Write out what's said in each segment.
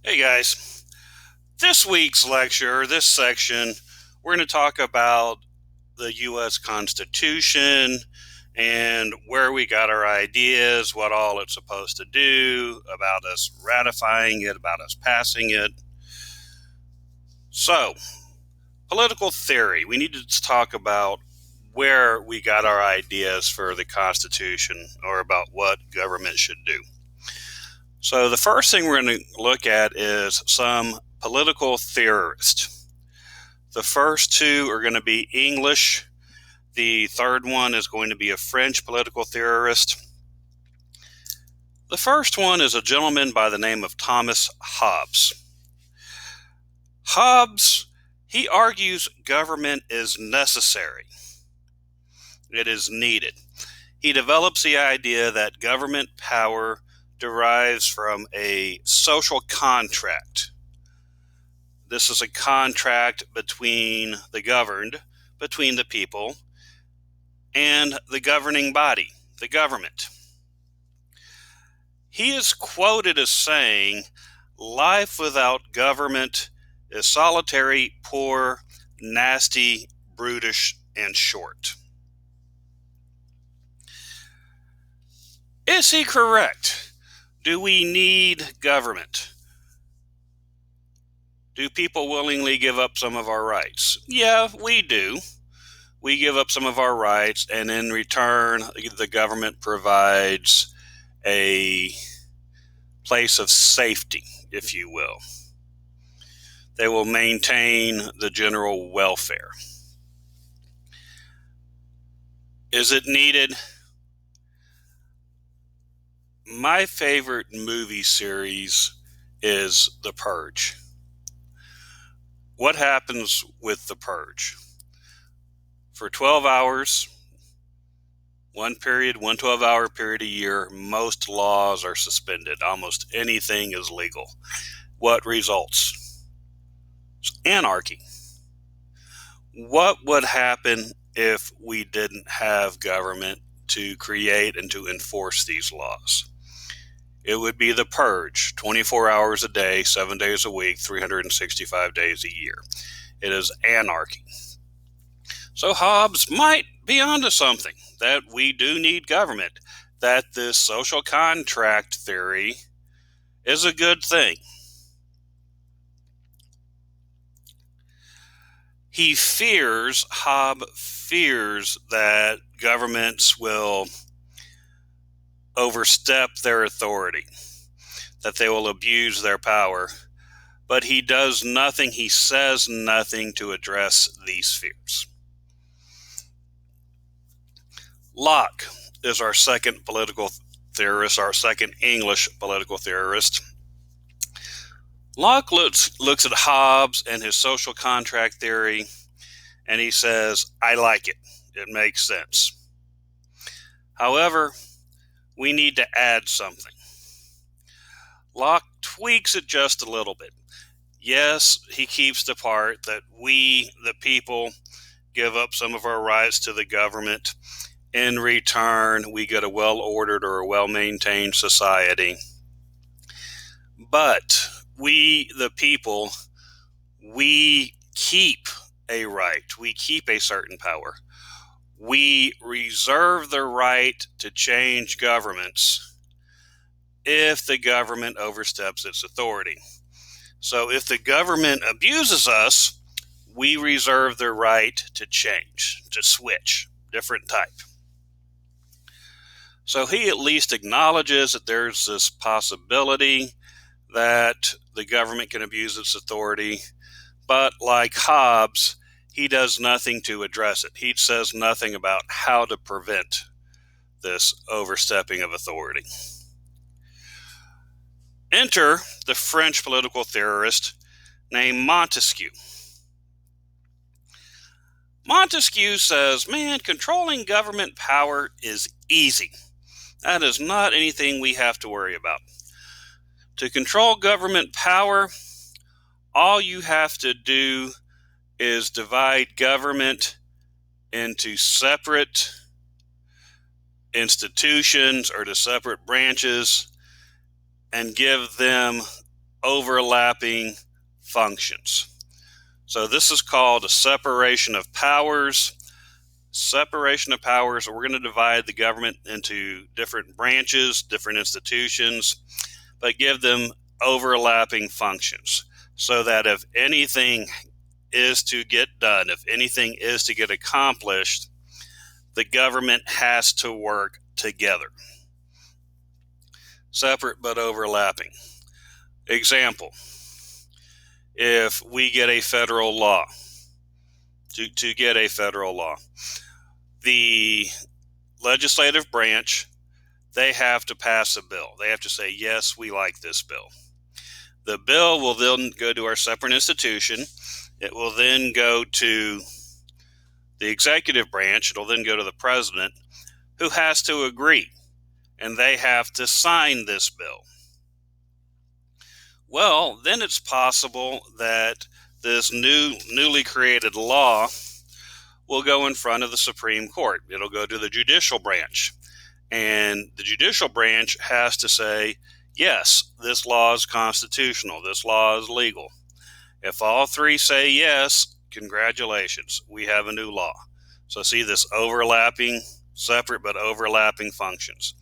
Hey guys, this week's lecture, this section, we're going to talk about the U.S. Constitution and where we got our ideas, what all it's supposed to do, about us ratifying it, about us passing it. So, political theory. We need to talk about where we got our ideas for the Constitution or about what government should do. So the first thing we're going to look at is some political theorists. The first two are going to be English. The third one is going to be a French political theorist. The first one is a gentleman by the name of Thomas Hobbes. Hobbes, he argues government is necessary. It is needed. He develops the idea that government power derives from a social contract. This is a contract between the governed, between the people, and the governing body, the government. He is quoted as saying, "Life without government is solitary, poor, nasty, brutish, and short." Is he correct? Do we need government? Do people willingly give up some of our rights? Yeah, we do. We give up some of our rights, and in return, the government provides a place of safety, if you will. They will maintain the general welfare. Is it needed? My favorite movie series is The Purge. What happens with The Purge? For 12 hours, one 12-hour period a year, most laws are suspended. Almost anything is legal. What results? Anarchy. What would happen if we didn't have government to create and to enforce these laws? It would be the purge, 24 hours a day, 7 days a week, 365 days a year. It is anarchy. So Hobbes might be onto something, that we do need government, that this social contract theory is a good thing. Hobbes fears that governments will overstep their authority, that they will abuse their power, but he does nothing, he says nothing to address these fears. Locke is our second political theorist, our second English political theorist. Locke looks at Hobbes and his social contract theory, and he says, I like it. It makes sense. However, we need to add something. Locke tweaks it just a little bit. Yes, he keeps the part that we, the people, give up some of our rights to the government. In return, we get a well-ordered or a well-maintained society. But we, the people, we keep a right. We keep a certain power. We reserve the right to change governments if the government oversteps its authority. So if the government abuses us, we reserve the right to change, to switch, different type. So he at least acknowledges that there's this possibility that the government can abuse its authority, but like Hobbes, he does nothing to address it. He says nothing about how to prevent this overstepping of authority. Enter the French political theorist named Montesquieu. Montesquieu says, man, controlling government power is easy. That is not anything we have to worry about. To control government power, all you have to do is divide government into separate institutions or to separate branches and give them overlapping functions. So this is called a separation of powers. Separation of powers, we're going to divide the government into different branches, different institutions, but give them overlapping functions so that if anything is to get done, if anything is to get accomplished, the government has to work together. Separate but overlapping. Example, if we get a federal law, to get a federal law, the legislative branch, they have to pass a bill. They have to say, yes, we like this bill. The bill will then go to our separate institution. It will then go to the executive branch. It'll then go to the president, who has to agree, and they have to sign this bill. Well, then it's possible that this newly created law will go in front of the Supreme Court. It'll go to the judicial branch, and the judicial branch has to say, yes, this law is constitutional, this law is legal. If all three say yes, congratulations, we have a new law. So see this overlapping, separate but overlapping functions.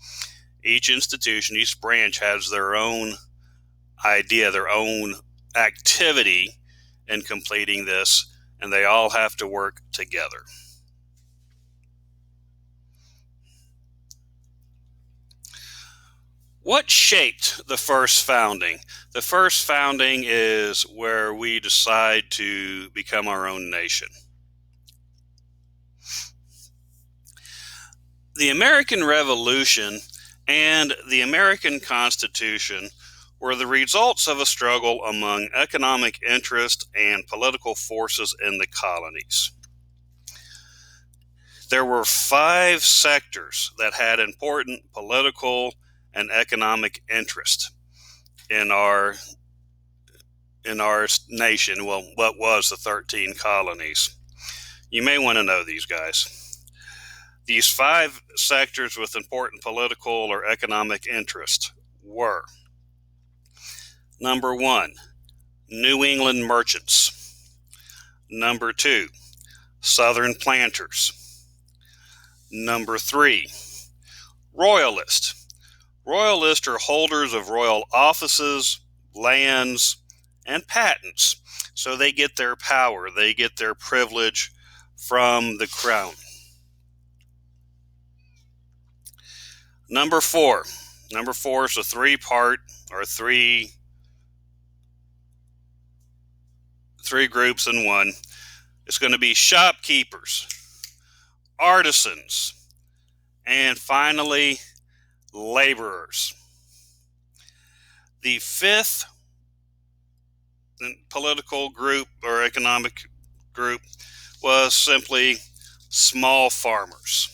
Each institution, each branch has their own idea, their own activity in completing this, and they all have to work together. What shaped the first founding? The first founding is where we decide to become our own nation. The American Revolution and the American Constitution were the results of a struggle among economic interest and political forces in the colonies. There were 5 sectors that had important political and economic interest in our nation, well, what was the 13 colonies. You may want to know these guys. These 5 sectors with important political or economic interest were: number 1, New England merchants. Number 2, Southern planters. Number 3, Royalists. Royalists are holders of royal offices, lands, and patents. So they get their power, they get their privilege from the crown. Number 4 is a 3-part or three groups in one. It's going to be shopkeepers, artisans, and finally, laborers. The 5th political group or economic group was simply small farmers.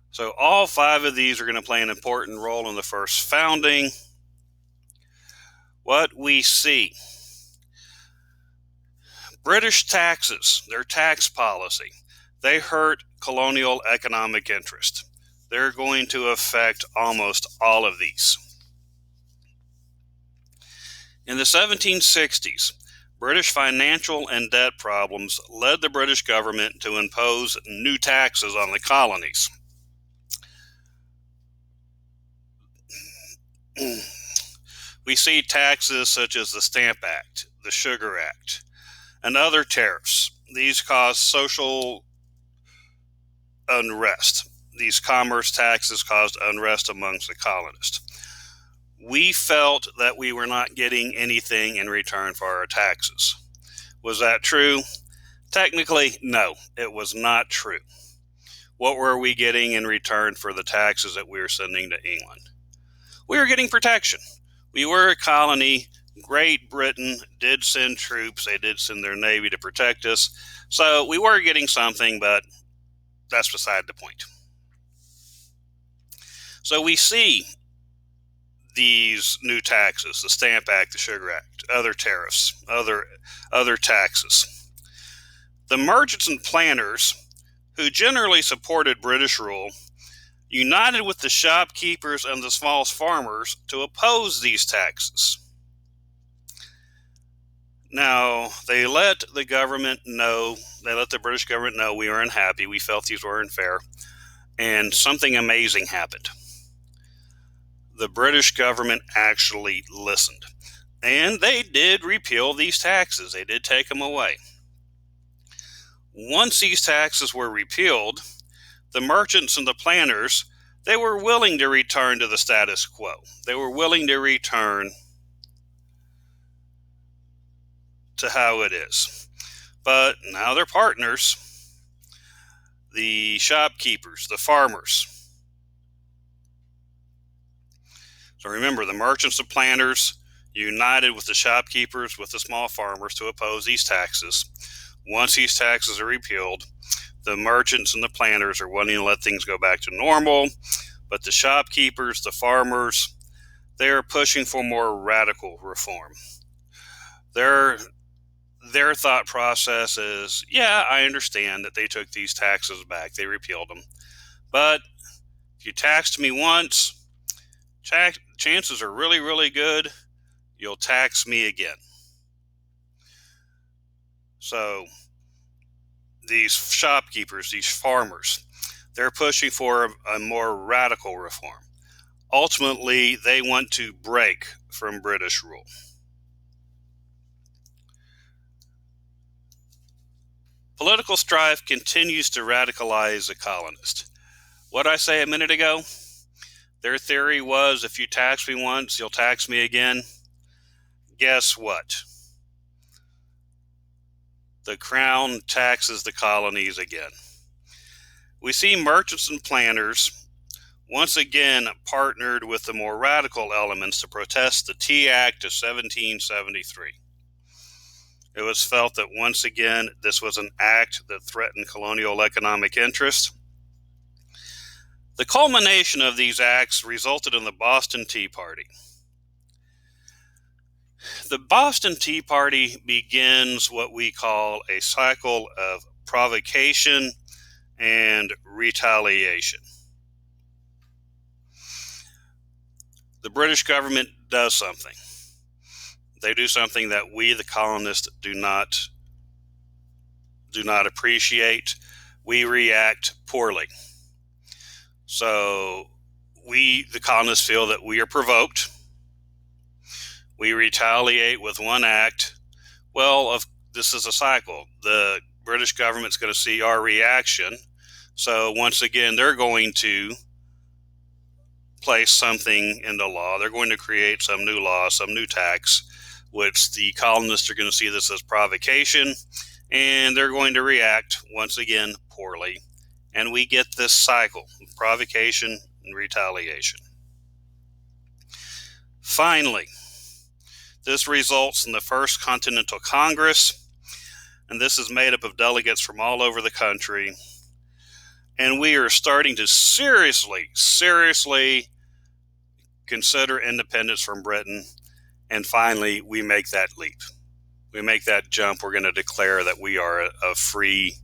So all 5 of these are going to play an important role in the first founding. What we see: British taxes, their tax policy, they hurt colonial economic interest. They're going to affect almost all of these. In the 1760s, British financial and debt problems led the British government to impose new taxes on the colonies. We see taxes such as the Stamp Act, the Sugar Act, and other tariffs. These caused social unrest. These commerce taxes caused unrest amongst the colonists. We felt that we were not getting anything in return for our taxes. Was that true? Technically, no, it was not true. What were we getting in return for the taxes that we were sending to England? We were getting protection. We were a colony. Great Britain did send troops. They did send their navy to protect us. So we were getting something, but that's beside the point. So we see these new taxes, the Stamp Act, the Sugar Act, other tariffs, other taxes. The merchants and planters, who generally supported British rule, united with the shopkeepers and the small farmers to oppose these taxes. Now, they let the British government know we were unhappy, we felt these were unfair, and something amazing happened. The British government actually listened, and they did repeal these taxes. They did take them away. Once these taxes were repealed, the merchants and the planters, they were willing to return to the status quo. They were willing to return to how it is. But now they're partners, the shopkeepers, the farmers. So remember, the merchants and planters united with the shopkeepers, with the small farmers to oppose these taxes. Once these taxes are repealed, the merchants and the planters are wanting to let things go back to normal, but the shopkeepers, the farmers, they are pushing for more radical reform. Their thought process is, yeah, I understand that they took these taxes back, they repealed them, but if you taxed me once, chances are really, really good you'll tax me again. So these shopkeepers, these farmers, they're pushing for a more radical reform. Ultimately, they want to break from British rule. Political strife continues to radicalize the colonists. What did I say a minute ago? Their theory was, if you tax me once, you'll tax me again. Guess what? The crown taxes the colonies again. We see merchants and planters once again partnered with the more radical elements to protest the Tea Act of 1773. It was felt that once again this was an act that threatened colonial economic interest. The culmination of these acts resulted in the Boston Tea Party. The Boston Tea Party begins what we call a cycle of provocation and retaliation. The British government does something. They do something that we, the colonists, do not appreciate. We react poorly. So we, the colonists, feel that we are provoked. We retaliate with one act. Well, this is a cycle. The British government's going to see our reaction. So once again, they're going to place something into law. They're going to create some new law, some new tax, which the colonists are going to see this as provocation, and they're going to react once again poorly. And we get this cycle, provocation and retaliation. Finally, this results in the First Continental Congress, and this is made up of delegates from all over the country. And we are starting to seriously consider independence from Britain. And finally, we make that leap. We make that jump. We're going to declare that we are a free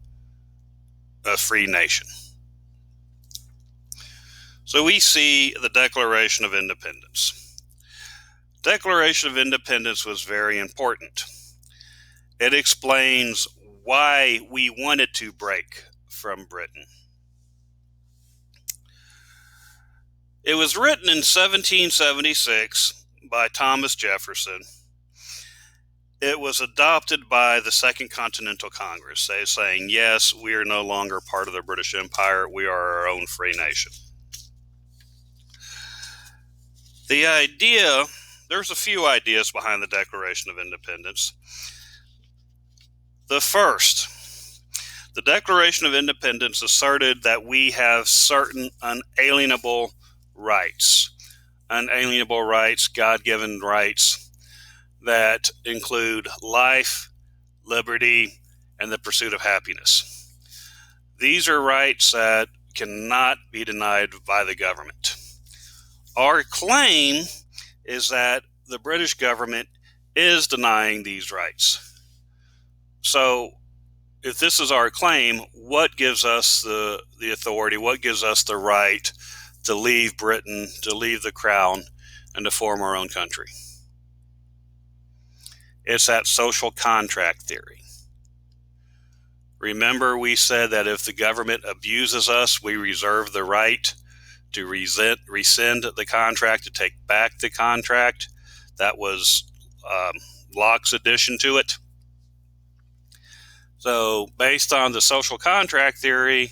nation. So we see the Declaration of Independence. Declaration of Independence was very important. It explains why we wanted to break from Britain. It was written in 1776 by Thomas Jefferson. It was adopted by the Second Continental Congress, saying, yes, we are no longer part of the British Empire. We are our own free nation. There's a few ideas behind the Declaration of Independence. The first, the Declaration of Independence asserted that we have certain unalienable rights, God-given rights that include life, liberty, and the pursuit of happiness. These are rights that cannot be denied by the government. Our claim is that the British government is denying these rights. So if this is our claim, what gives us the authority, what gives us the right to leave Britain, to leave the crown, and to form our own country. It's that social contract theory. Remember, we said that if the government abuses us, we reserve the right to rescind the contract, to take back the contract. That was Locke's addition to it. So based on the social contract theory,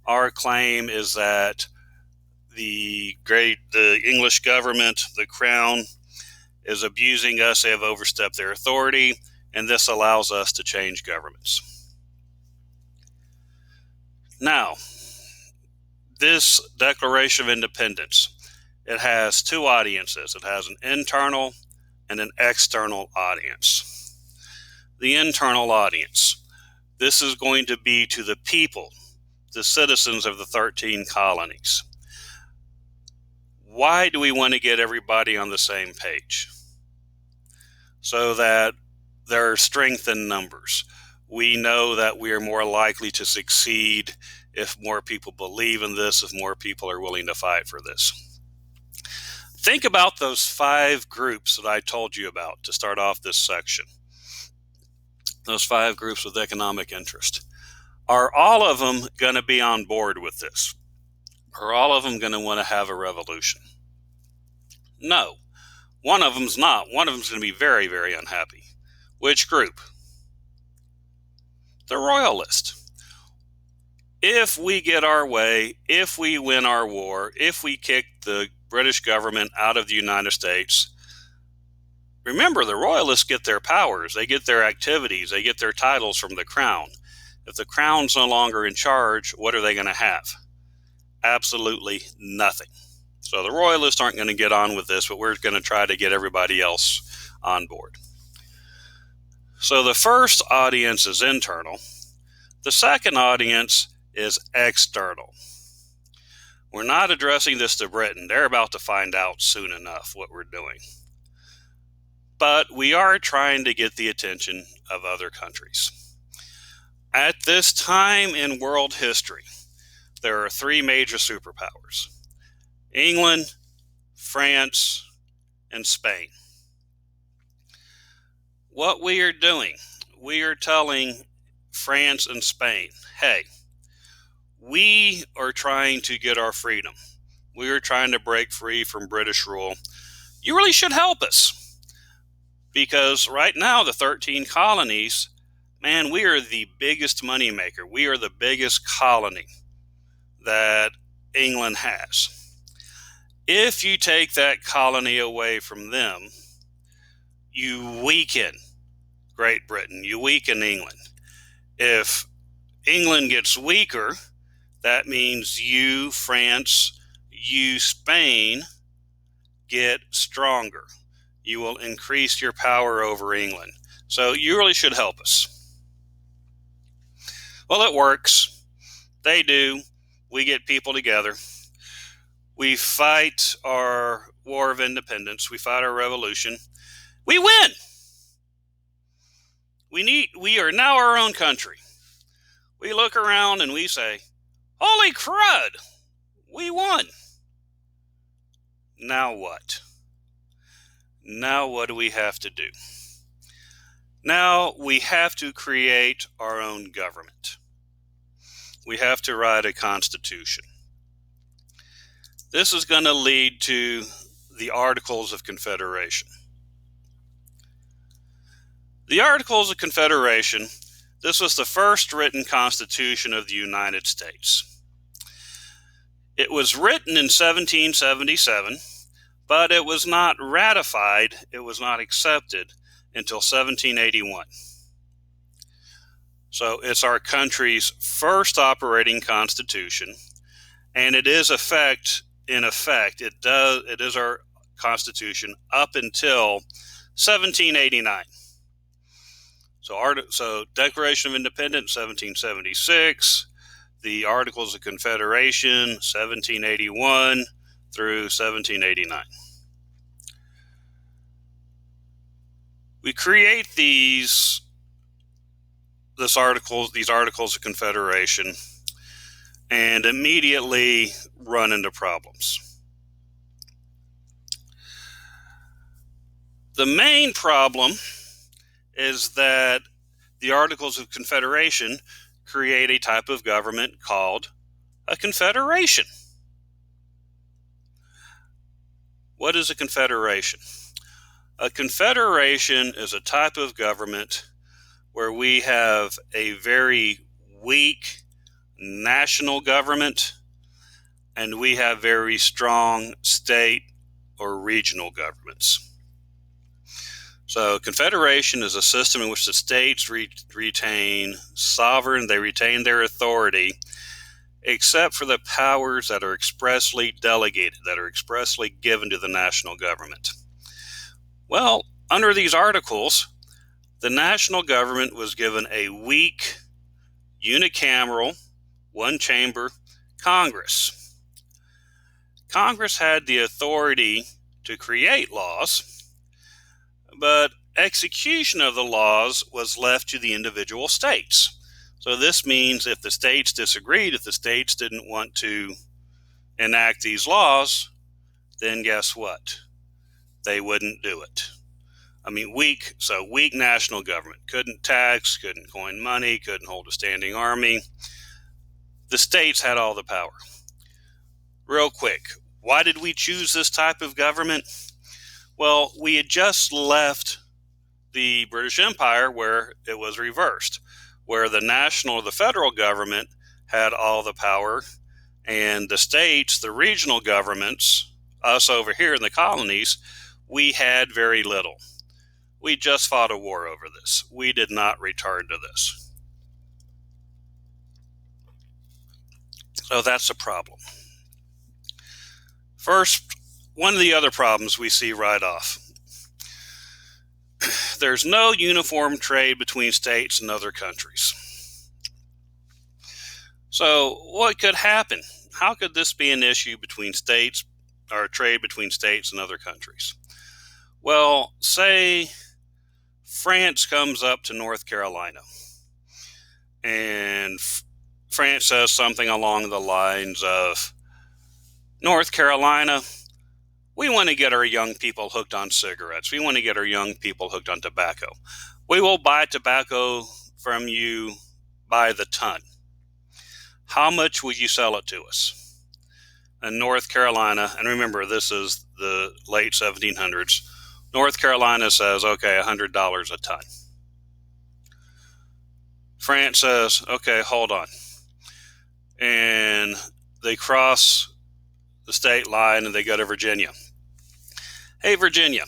our claim is that the English government, the crown, is abusing us. They have overstepped their authority, and this allows us to change governments. Now, this Declaration of Independence, it has two audiences. It has an internal and an external audience. The internal audience, this is going to be to the people, the citizens of the 13 colonies. Why do we want to get everybody on the same page? So that there are strength in numbers. We know that we are more likely to succeed if more people believe in this, if more people are willing to fight for this. Think about those 5 groups that I told you about to start off this section. Those 5 groups with economic interest. Are all of them going to be on board with this? Are all of them going to want to have a revolution? No. One of them's not. One of them's going to be very, very unhappy. Which group? The Royalists. If we get our way, if we win our war, if we kick the British government out of the United States, remember, the Royalists get their powers, they get their activities, they get their titles from the crown. If the crown's no longer in charge, what are they going to have? Absolutely nothing. So the Royalists aren't going to get on with this, but we're going to try to get everybody else on board. So the first audience is internal. The second audience is external. We're not addressing this to Britain. They're about to find out soon enough what we're doing. But we are trying to get the attention of other countries. At this time in world history, there are 3 major superpowers: England, France, and Spain. What we are doing, we are telling France and Spain, hey, we are trying to get our freedom. We are trying to break free from British rule. You really should help us. Because right now, the 13 colonies, man, we are the biggest moneymaker. We are the biggest colony that England has. If you take that colony away from them, you weaken Great Britain, you weaken England. If England gets weaker, that means you, France, you, Spain, get stronger. You will increase your power over England. So you really should help us. Well, it works. They do. We get people together. We fight our War of Independence. We fight our revolution. We win. We are now our own country. We look around and we say, holy crud, we won. Now what? Now what do we have to do? Now we have to create our own government. We have to write a constitution. This is going to lead to the Articles of Confederation. The Articles of Confederation, this was the first written constitution of the United States. It was written in 1777, but it was not ratified, it was not accepted until 1781. So it's our country's first operating constitution, and it is in effect, it is our constitution up until 1789. So Declaration of Independence, 1776, the Articles of Confederation, 1781 through 1789. We create these Articles of Confederation and immediately run into problems. The main problem is that the Articles of Confederation create a type of government called a confederation. What is a confederation? A confederation is a type of government where we have a very weak national government and we have very strong state or regional governments. So confederation is a system in which the states retain sovereign, they retain their authority, except for the powers that are expressly delegated, that are expressly given to the national government. Well, under these articles, the national government was given a weak, unicameral, one-chamber Congress. Congress had the authority to create laws, but execution of the laws was left to the individual states. So this means if the states disagreed, if the states didn't want to enact these laws, then guess what? They wouldn't do it. I mean, weak national government. Couldn't tax, couldn't coin money, couldn't hold a standing army. The states had all the power. Real quick, why did we choose this type of government? Well, we had just left the British Empire where it was reversed, where the national or the federal government had all the power, and the states, the regional governments, us over here in the colonies, we had very little. We just fought a war over this. We did not return to this. So that's a problem. First, one of the other problems we see right off. There's no uniform trade between states and other countries. So what could happen? How could this be an issue between states, or trade between states and other countries? Well, say France comes up to North Carolina, and France says something along the lines of, North Carolina, we want to get our young people hooked on cigarettes. We want to get our young people hooked on tobacco. We will buy tobacco from you by the ton. How much would you sell it to us? In North Carolina, and remember, this is the late 1700s, North Carolina says, okay, $100 a ton. France says, okay, hold on. And they cross the state line and they go to Virginia. Hey, Virginia,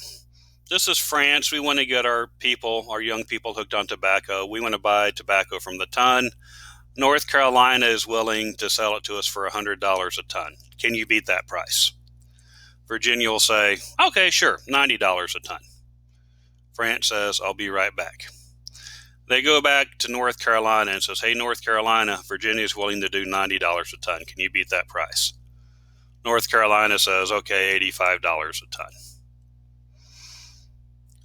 this is France. We want to get our people, our young people, hooked on tobacco. We want to buy tobacco from the ton. North Carolina is willing to sell it to us for $100 a ton. Can you beat that price? Virginia will say, okay, sure, $90 a ton. France says, I'll be right back. They go back to North Carolina and says, hey, North Carolina, Virginia is willing to do $90 a ton. Can you beat that price? North Carolina says, okay, $85 a ton.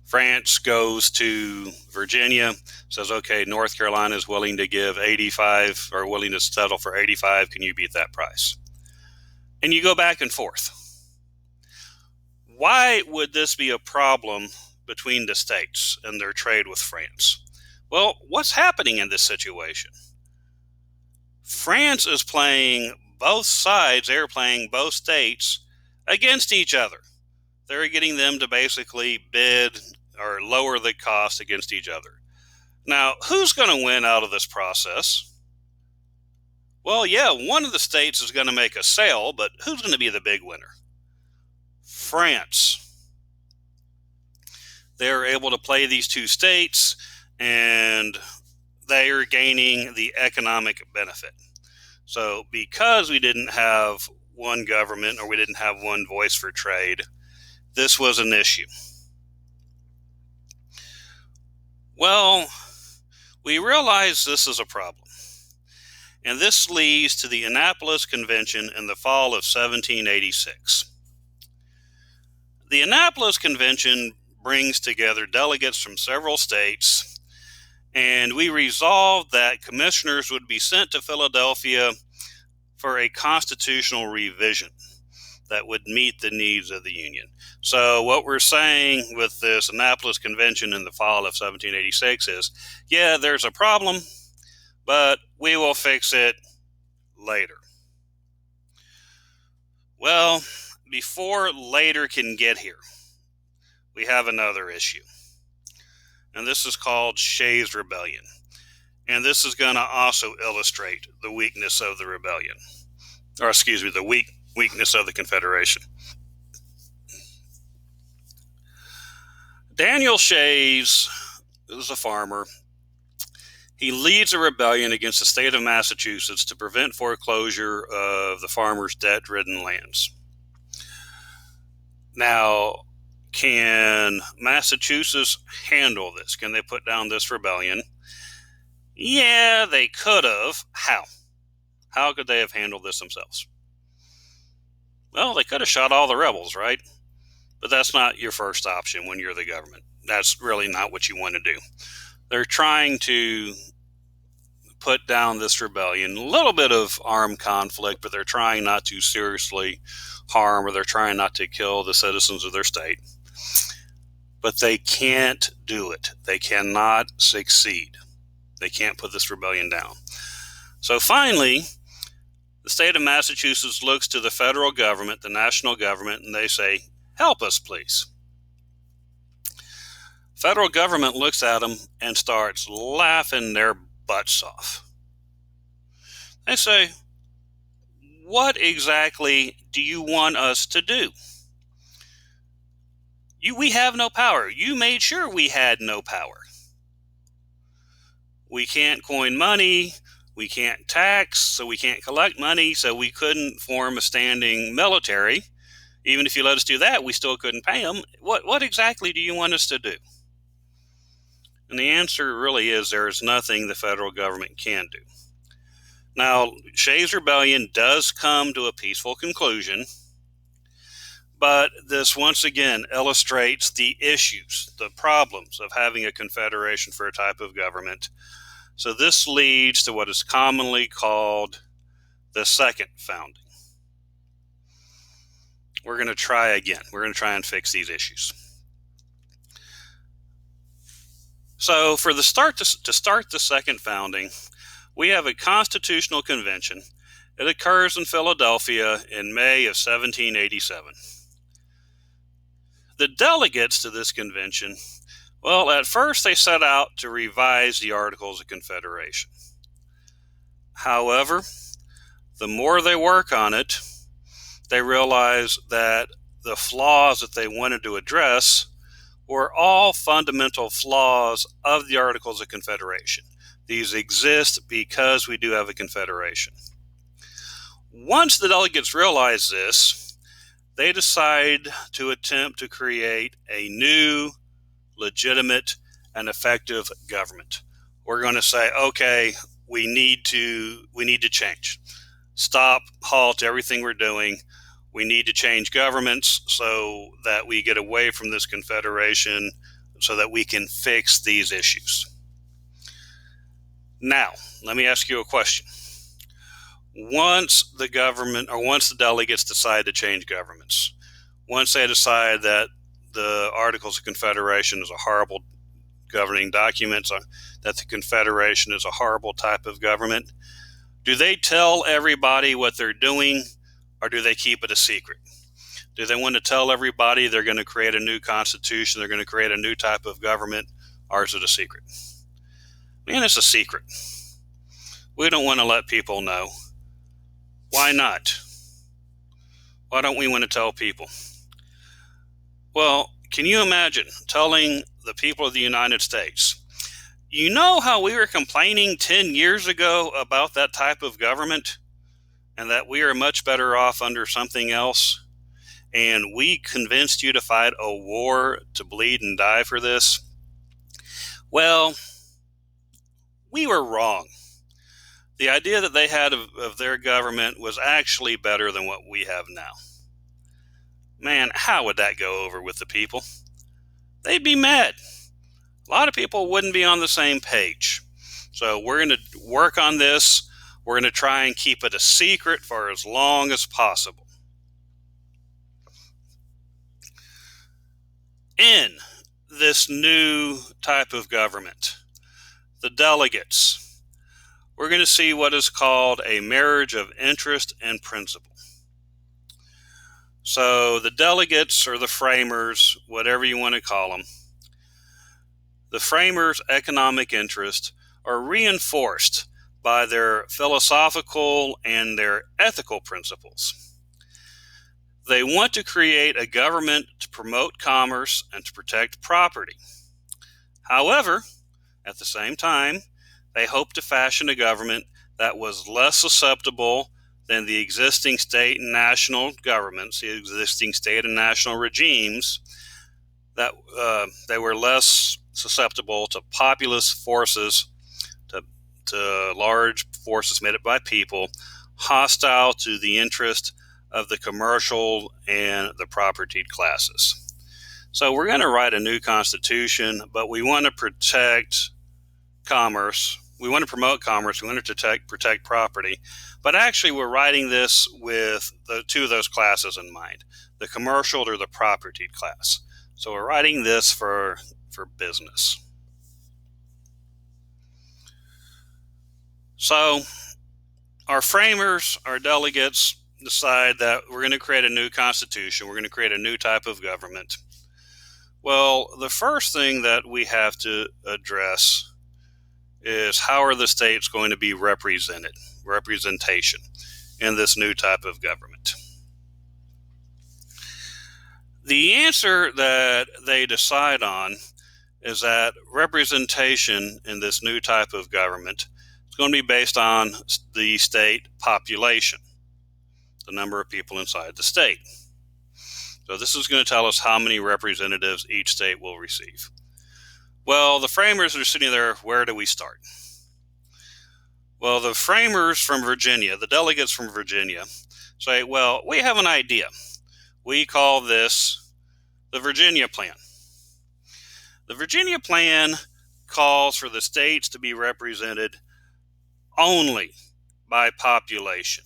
France goes to Virginia, says, okay, North Carolina is willing to give 85 or willing to settle for 85. Can you beat that price? And you go back and forth. Why would this be a problem between the states and their trade with France? Well, what's happening in this situation? France is playing both sides, they're playing both states against each other. They're getting them to basically bid or lower the cost against each other. Now, who's going to win out of this process? Well, yeah, one of the states is going to make a sale, but who's going to be the big winner? France. They're able to play these two states, and they are gaining the economic benefit. So because we didn't have one government or we didn't have one voice for trade, this was an issue. Well, we realize this is a problem. And this leads to the Annapolis Convention in the fall of 1786. The Annapolis Convention brings together delegates from several states, and we resolved that commissioners would be sent to Philadelphia for a constitutional revision that would meet the needs of the Union. So what we're saying with this Annapolis Convention in the fall of 1786 is, yeah, there's a problem, but we will fix it later. Well, before later can get here, we have another issue. And this is called Shays' Rebellion. And this is going to also illustrate the weakness of the rebellion. Or excuse me, the weakness of the Confederation. Daniel Shays is a farmer. He leads a rebellion against the state of Massachusetts to prevent foreclosure of the farmers' debt-ridden lands. Now, can Massachusetts handle this? Can they put down this rebellion? Yeah, they could have. How? How could they have handled this themselves? Well, they could have shot all the rebels, right? But that's not your first option when you're the government. That's really not what you want to do. They're trying to put down this rebellion, a little bit of armed conflict, but they're trying not to seriously harm, or they're trying not to kill the citizens of their state. But they can't do it. They cannot succeed. They can't put this rebellion down. So finally, the state of Massachusetts looks to the federal government, the national government, and they say, help us, please. Federal government looks at them and starts laughing their butts off. They say, what exactly do you want us to do? We have no power. You made sure we had no power. We can't coin money. We can't tax, so we can't collect money, so we couldn't form a standing military. Even if you let us do that, we still couldn't pay them. What exactly do you want us to do? And the answer really is there is nothing the federal government can do. Now, Shays' Rebellion does come to a peaceful conclusion, but this once again illustrates the issues, the problems of having a confederation for a type of government. So this leads to what is commonly called the second founding. We're going to try again. We're going to try and fix these issues. So for the start to start the second founding, we have a constitutional convention. It occurs in Philadelphia in May of 1787. The delegates to this convention, well, at first they set out to revise the Articles of Confederation. However, the more they work on it, they realize that the flaws that they wanted to address were all fundamental flaws of the Articles of Confederation. These exist because we do have a confederation. Once the delegates realize this, they decide to attempt to create a new, legitimate, and effective government. We're going to say, okay, we need to change. Stop, halt everything we're doing. We need to change governments so that we get away from this confederation so that we can fix these issues. Now, let me ask you a question. Once the delegates decide to change governments, once they decide that the Articles of Confederation is a horrible governing document, that the Confederation is a horrible type of government, do they tell everybody what they're doing, or do they keep it a secret? Do they want to tell everybody they're going to create a new constitution, they're going to create a new type of government, or is it a secret? Man, it's a secret. We don't want to let people know. Why not? Why don't we want to tell people? Well, can you imagine telling the people of the United States, you know how we were complaining 10 years ago about that type of government and that we are much better off under something else, and we convinced you to fight a war, to bleed and die for this? Well, we were wrong. The idea that they had of their government was actually better than what we have now. Man, how would that go over with the people? They'd be mad. A lot of people wouldn't be on the same page. So we're going to work on this. We're going to try and keep it a secret for as long as possible. In this new type of government, the delegates, we're going to see what is called a marriage of interest and principle. So the delegates, or the framers, whatever you want to call them, the framers' economic interests are reinforced by their philosophical and their ethical principles. They want to create a government to promote commerce and to protect property. However, at the same time, they hope to fashion a government that was less susceptible than the existing state and national governments, the existing state and national regimes, that they were less susceptible to populist forces, to large forces made up by people, hostile to the interest of the commercial and the propertied classes. So we're going to write a new constitution, but we want to protect commerce. We want to promote commerce. We want to protect property. But actually, we're writing this with the two of those classes in mind, the commercial or the propertied class. So we're writing this for business. So our framers, our delegates, decide that we're going to create a new constitution. We're going to create a new type of government. Well, the first thing that we have to address is how are the states going to be representation in this new type of government. The answer that they decide on is that representation in this new type of government is going to be based on the state population, the number of people inside the state. So this is going to tell us how many representatives each state will receive. Well, the framers are sitting there, where do we start? Well, the framers from Virginia, the delegates from Virginia, say, well, we have an idea. We call this the Virginia Plan. The Virginia Plan calls for the states to be represented only by population.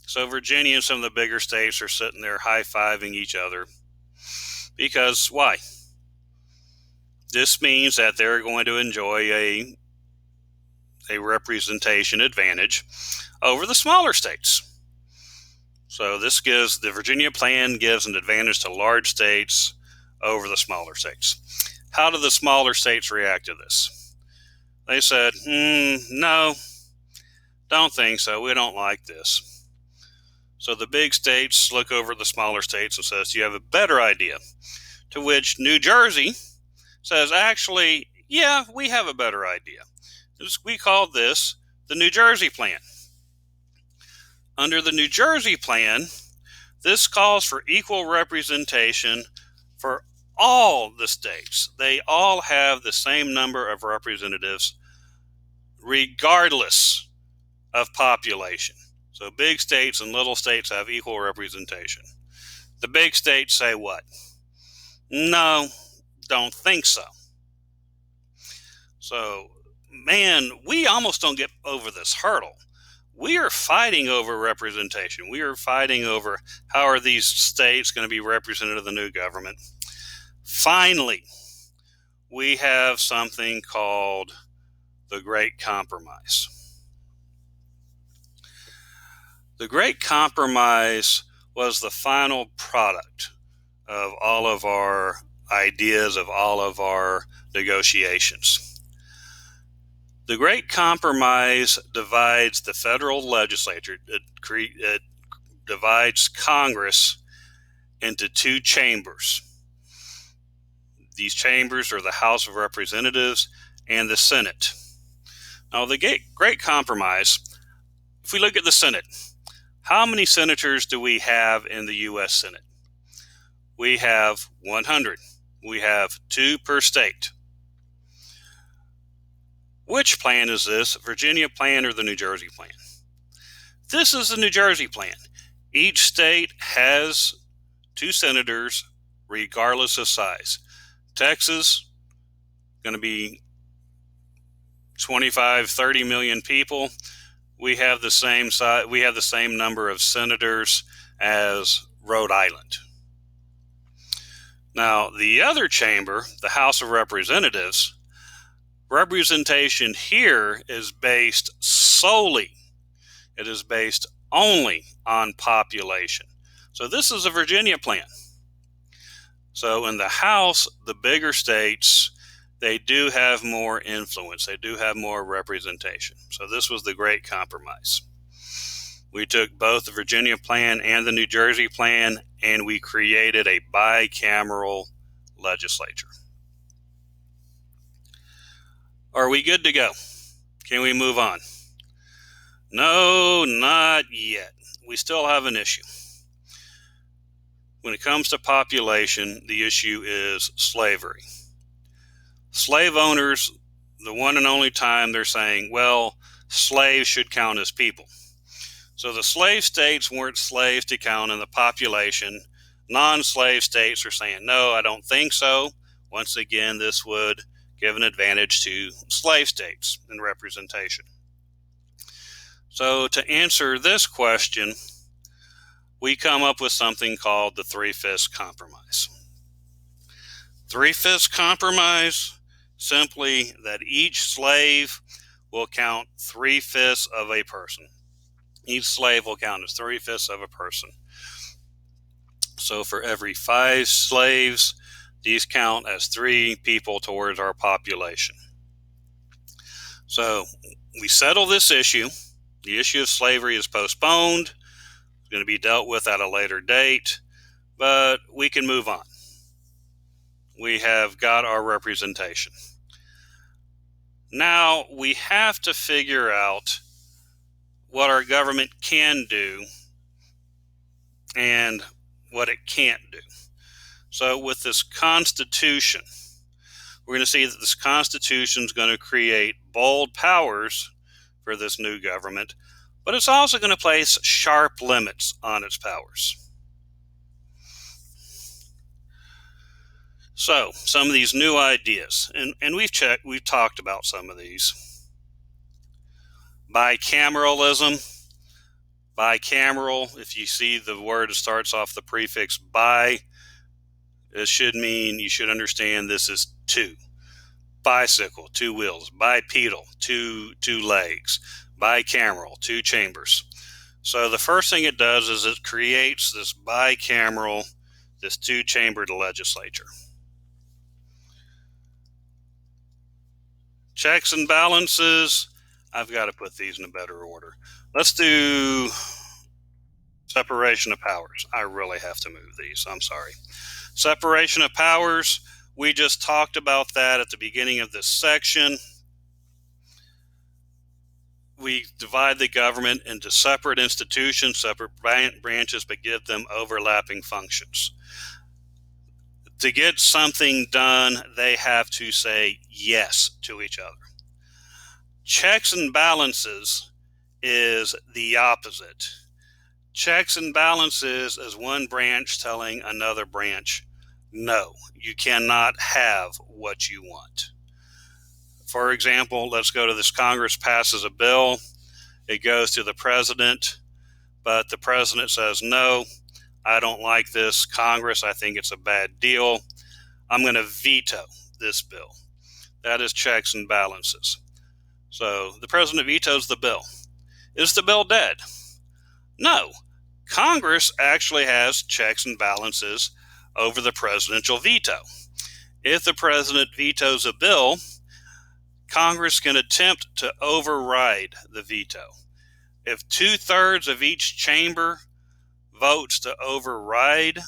So Virginia and some of the bigger states are sitting there high-fiving each other. Because why? This means that they're going to enjoy a representation advantage over the smaller states. So the Virginia Plan gives an advantage to large states over the smaller states. How do the smaller states react to this? They said, no, don't think so. We don't like this. So the big states look over at the smaller states and says, you have a better idea. To which New Jersey says, actually, yeah, we have a better idea. We call this the New Jersey Plan. Under the New Jersey Plan, this calls for equal representation for all the states. They all have the same number of representatives regardless of population. So big states and little states have equal representation. The big states say what? No, don't think so. So, man, we almost don't get over this hurdle. We are fighting over representation. We are fighting over how are these states going to be represented in the new government. Finally, we have something called the Great Compromise. The Great Compromise was the final product of all of our ideas, of all of our negotiations. The Great Compromise divides the federal legislature. It divides Congress into two chambers. These chambers are the House of Representatives and the Senate. Now, the Great Compromise, if we look at the Senate, how many senators do we have in the U.S. Senate? We have 100. We have 2 per state. Which plan is this, Virginia Plan or the New Jersey Plan? This is the New Jersey Plan. Each state has 2 senators regardless of size. Texas, going to be 25, 30 million people, we have the same number of senators as Rhode Island. Now, the other chamber, the House of Representatives, representation here is based only on population. So this is a Virginia plan. So in the House, the bigger states, they do have more influence. They do have more representation. So this was the great compromise. We took both the Virginia plan and the New Jersey plan, and we created a bicameral legislature. Are we good to go? Can we move on? No, not yet. We still have an issue. When it comes to population, the issue is slavery. Slave owners, the one and only time they're saying, well, slaves should count as people. So the slave states weren't slaves to count in the population. Non-slave states are saying, no, I don't think so. Once again, this would give an advantage to slave states in representation. So to answer this question, we come up with something called the 3/5 compromise. 3/5 compromise, simply that each slave will count 3/5 of a person. Each slave will count as 3/5 of a person. So for every 5 slaves, these count as 3 people towards our population. So we settle this issue. The issue of slavery is postponed. It's going to be dealt with at a later date, but we can move on. We have got our representation. Now we have to figure out what our government can do and what it can't do. So with this Constitution, we're going to see that this Constitution is going to create bold powers for this new government, but it's also going to place sharp limits on its powers. So some of these new ideas, and we've talked about some of these. Bicameralism. Bicameral, if you see the word, it starts off the prefix bi, it should mean, you should understand this is 2. Bicycle, 2 wheels. Bipedal, two legs. Bicameral, 2 chambers. So the first thing it does is it creates this bicameral, this 2-chambered legislature. Checks and balances, I've got to put these in a better order. Let's do separation of powers. I really have to move these, I'm sorry. Separation of powers, we just talked about that at the beginning of this section. We divide the government into separate institutions, separate branches, but give them overlapping functions. To get something done, they have to say yes to each other. Checks and balances is the opposite. Checks and balances is one branch telling another branch, no, you cannot have what you want. For example, let's go to this. Congress passes a bill. It goes to the president, but the president says, no, I don't like this. Congress, I think it's a bad deal. I'm going to veto this bill. That is checks and balances. So the president vetoes the bill. Is the bill dead? No. Congress actually has checks and balances over the presidential veto. If the president vetoes a bill, Congress can attempt to override the veto. If 2/3 of each chamber votes to override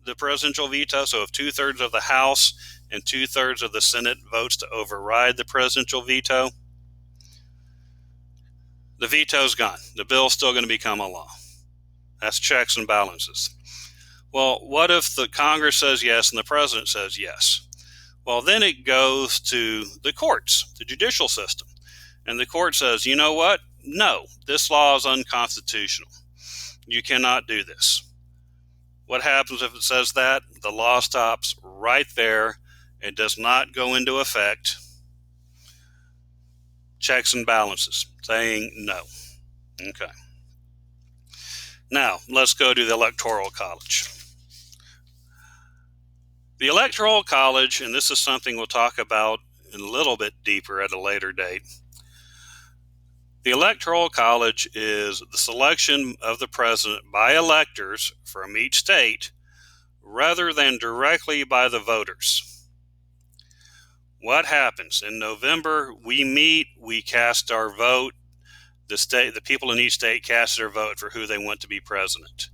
the presidential veto, so if 2/3 of the House and 2/3 of the Senate votes to override the presidential veto, the veto's gone. The bill's still going to become a law. That's checks and balances. Well, what if the Congress says yes and the president says yes? Well, then it goes to the courts, the judicial system. And the court says, you know what? No, this law is unconstitutional. You cannot do this. What happens if it says that? The law stops right there. It does not go into effect. checks and balances, saying no. Okay. Now, let's go to the Electoral College. The Electoral College, and this is something we'll talk about in a little bit deeper at a later date. The Electoral College is the selection of the president by electors from each state rather than directly by the voters. What happens? In November, we meet, we cast our vote. The people in each state cast their vote for who they want to be president.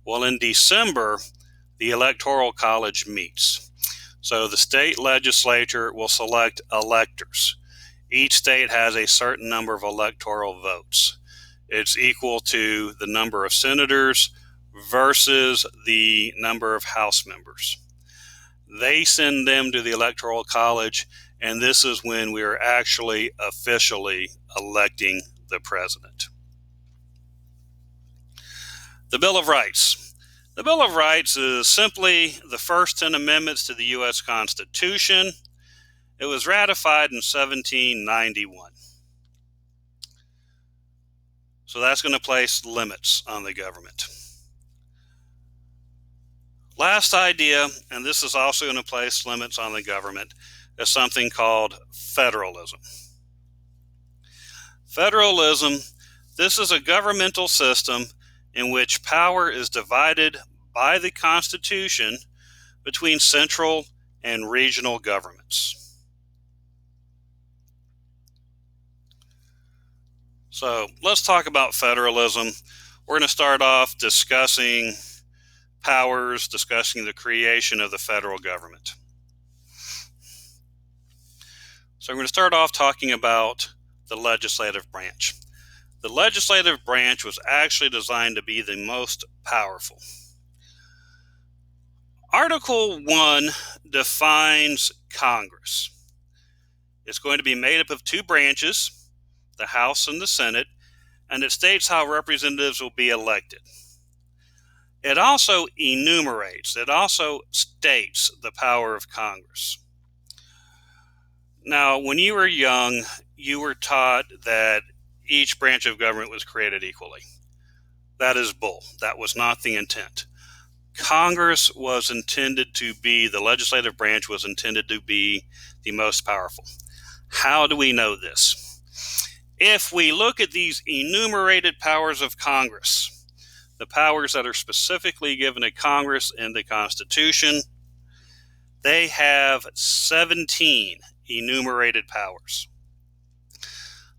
Well, in December, the Electoral College meets. So the state legislature will select electors. Each state has a certain number of electoral votes. It's equal to the number of senators versus the number of House members. They send them to the Electoral College, and this is when we are actually officially electing the president. The Bill of Rights. The Bill of Rights is simply the first 10 amendments to the U.S. Constitution. It was ratified in 1791. So that's going to place limits on the government. Last idea, and this is also going to place limits on the government, is something called federalism. Federalism, this is a governmental system in which power is divided by the Constitution between central and regional governments. So let's talk about federalism. We're going to start off discussing powers, discussing the creation of the federal government. So we're going to start off talking about the legislative branch. The legislative branch was actually designed to be the most powerful. Article 1 defines Congress. It's going to be made up of two branches, the House and the Senate, and it states how representatives will be elected. It also enumerates, it also states the power of Congress. Now, when you were young, you were taught that each branch of government was created equally. That is bull. That was not the intent. Congress was intended to be, the legislative branch was intended to be the most powerful. How do we know this? If we look at these enumerated powers of Congress, the powers that are specifically given to Congress in the Constitution, they have 17 enumerated powers.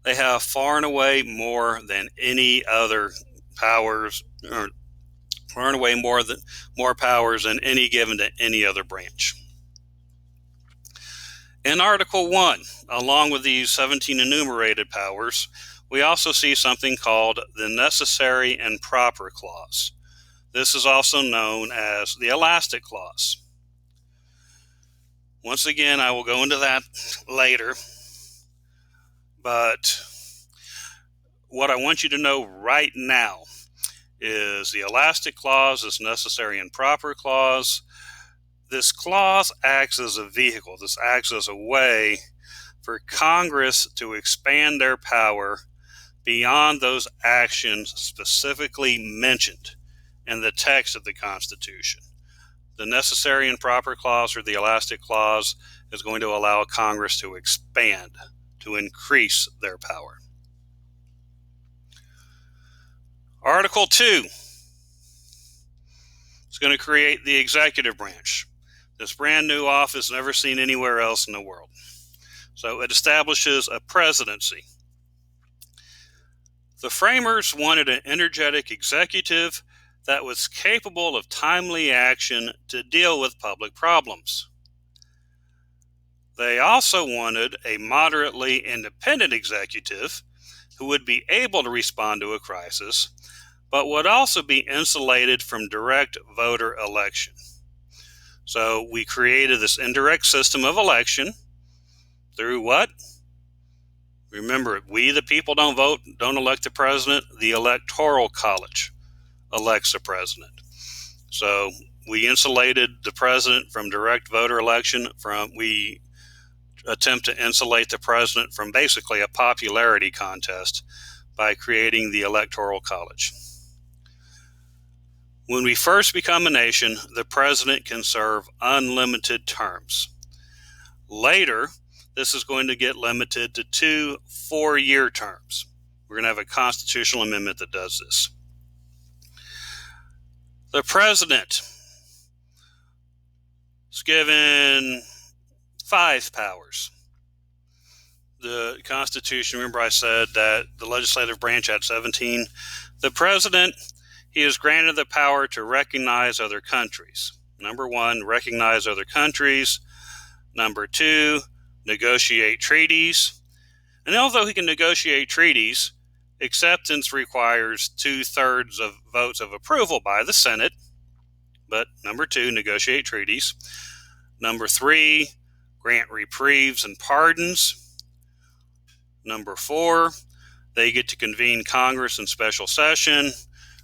They have far and away more than any other powers, or far and away more powers than any given to any other branch. In Article 1, along with these 17 enumerated powers, we also see something called the Necessary and Proper Clause. This is also known as the Elastic Clause. Once again, I will go into that later, but what I want you to know right now is the Elastic Clause, this Necessary and Proper Clause. This clause acts as a vehicle. This acts as a way for Congress to expand their power beyond those actions specifically mentioned in the text of the Constitution. The Necessary and Proper Clause, or the Elastic Clause, is going to allow Congress to expand, to increase their power. Article 2 is going to create the executive branch. This brand new office never seen anywhere else in the world. So it establishes a presidency. The framers wanted an energetic executive that was capable of timely action to deal with public problems. They also wanted a moderately independent executive who would be able to respond to a crisis, but would also be insulated from direct voter election. So we created this indirect system of election through what? Remember, we the people don't vote, don't elect the president. The Electoral College elects the president. So we insulated the president from direct voter election. We attempt to insulate the president from basically a popularity contest by creating the Electoral College. When we first become a nation, the president can serve unlimited terms. Later, this is going to get limited to 2 4-year terms. We're going to have a constitutional amendment that does this. The president is given 5 powers. The Constitution, remember I said that the legislative branch had 17. The president, he is granted the power to recognize other countries. Number 1, recognize other countries. Number 2, negotiate treaties. And although he can negotiate treaties, acceptance requires 2/3 of votes of approval by the Senate. But number 2, negotiate treaties. Number 3, grant reprieves and pardons. Number 4, they get to convene Congress in special session.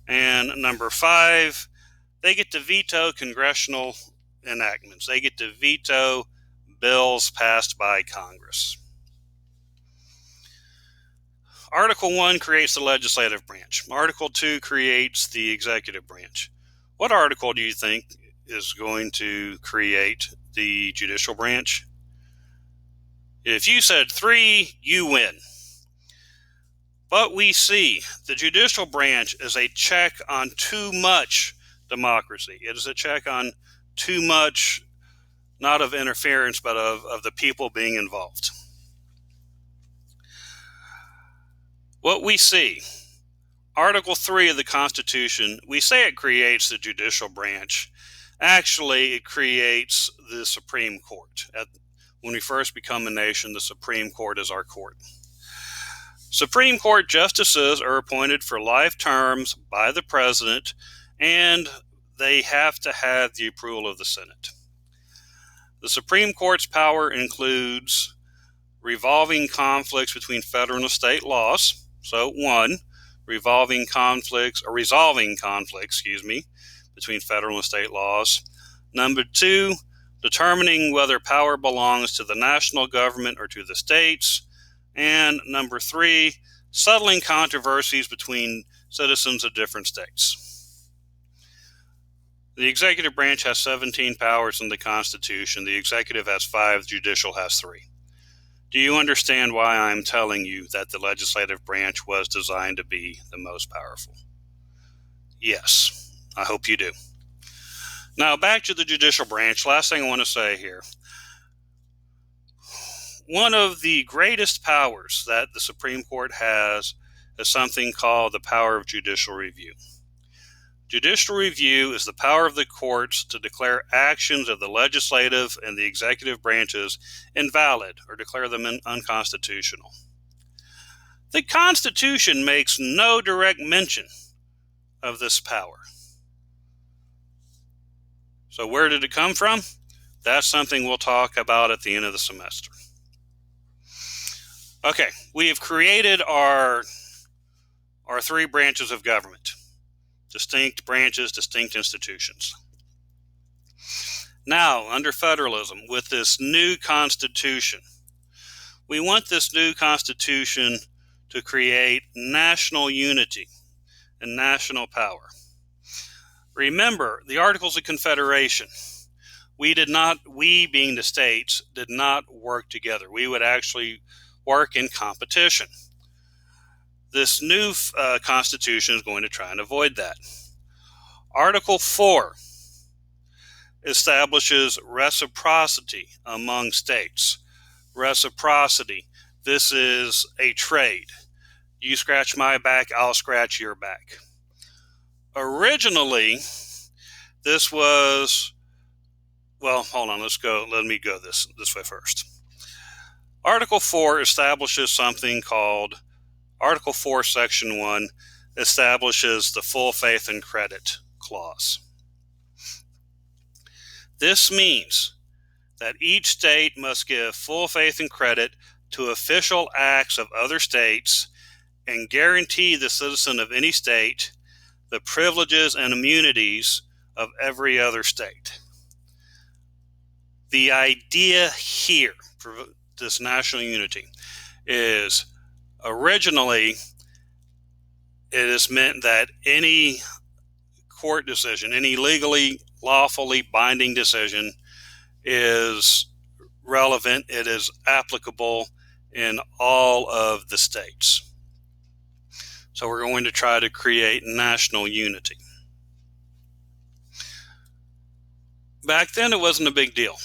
And number 5, they get to veto congressional enactments. They get to veto bills passed by Congress. Article 1 creates the legislative branch. Article 2 creates the executive branch. What article do you think is going to create the judicial branch? If you said 3, you win. But we see the judicial branch is a check on too much democracy. It is a check on too much, not of interference, but of the people being involved. What we see, Article 3 of the Constitution, we say it creates the judicial branch. Actually, it creates the Supreme Court. When we first become a nation, the Supreme Court is our court. Supreme Court justices are appointed for life terms by the president, and they have to have the approval of the Senate. The Supreme Court's power includes resolving conflicts between federal and state laws. So 1, resolving conflicts between federal and state laws. Number 2, determining whether power belongs to the national government or to the states. And number 3, settling controversies between citizens of different states. The executive branch has 17 powers in the Constitution. The executive has 5, the judicial has 3. Do you understand why I'm telling you that the legislative branch was designed to be the most powerful? Yes, I hope you do. Now, back to the judicial branch. Last thing I want to say here. One of the greatest powers that the Supreme Court has is something called the power of judicial review. Judicial review is the power of the courts to declare actions of the legislative and the executive branches invalid or declare them unconstitutional. The Constitution makes no direct mention of this power. So where did it come from? That's something we'll talk about at the end of the semester. Okay, we have created our 3 branches of government. Distinct branches, distinct institutions. Now, under federalism, with this new Constitution, we want this new Constitution to create national unity and national power. Remember, the Articles of Confederation, we being the states, did not work together. We would actually work in competition. This new Constitution is going to try and avoid that. Article 4 establishes reciprocity among states. Reciprocity. This is a trade. You scratch my back, I'll scratch your back. Originally, this was, well, hold on, let me go this way first. Article 4 establishes something called Article 4, Section 1 establishes the full faith and credit clause. This means that each state must give full faith and credit to official acts of other states and guarantee the citizen of any state the privileges and immunities of every other state. The idea here, this national unity is originally it is meant that any court decision, any legally, lawfully binding decision is relevant, it is applicable in all of the states. So we're going to try to create national unity. Back then, it wasn't a big deal.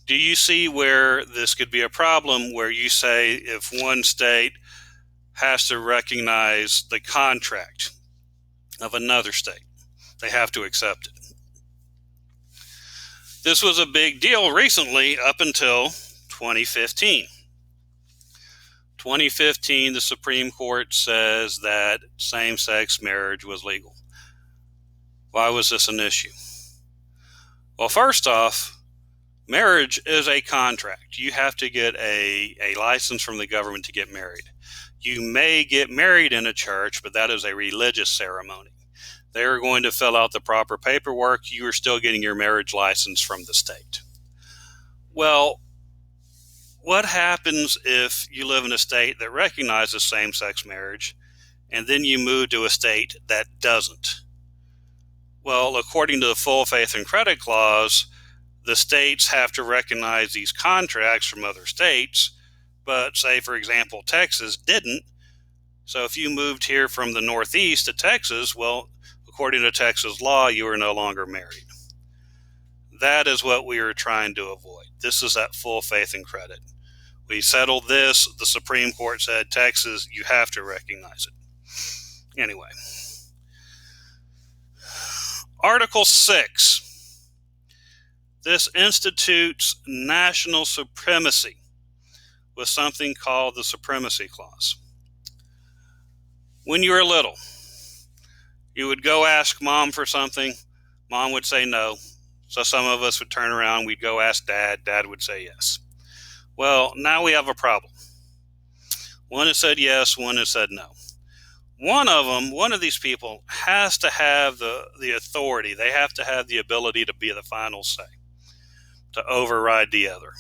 Do you see where this could be a problem, where you say if one state has to recognize the contract of another state, they have to accept it? This was a big deal recently up until 2015. 2015, the Supreme Court says that same-sex marriage was legal. Why was this an issue? Well, first off, marriage is a contract. You have to get a license from the government to get married. You may get married in a church, but that is a religious ceremony. They are going to fill out the proper paperwork. You are still getting your marriage license from the state. Well, what happens if you live in a state that recognizes same-sex marriage and then you move to a state that doesn't? Well, according to the full faith and credit clause, the states have to recognize these contracts from other states, but say, for example, Texas didn't. So if you moved here from the Northeast to Texas, well, according to Texas law, you are no longer married. That is what we are trying to avoid. This is that full faith and credit. We settled this. The Supreme Court said, Texas, you have to recognize it. Anyway. Article 6. This institutes national supremacy with something called the Supremacy Clause. When you were little, you would go ask mom for something. Mom would say no. So some of us would turn around. We'd go ask dad. Dad would say yes. Well, now we have a problem. One has said yes, one has said no. One of these people has to have the authority. They have to have the ability to be the final say, to override the other.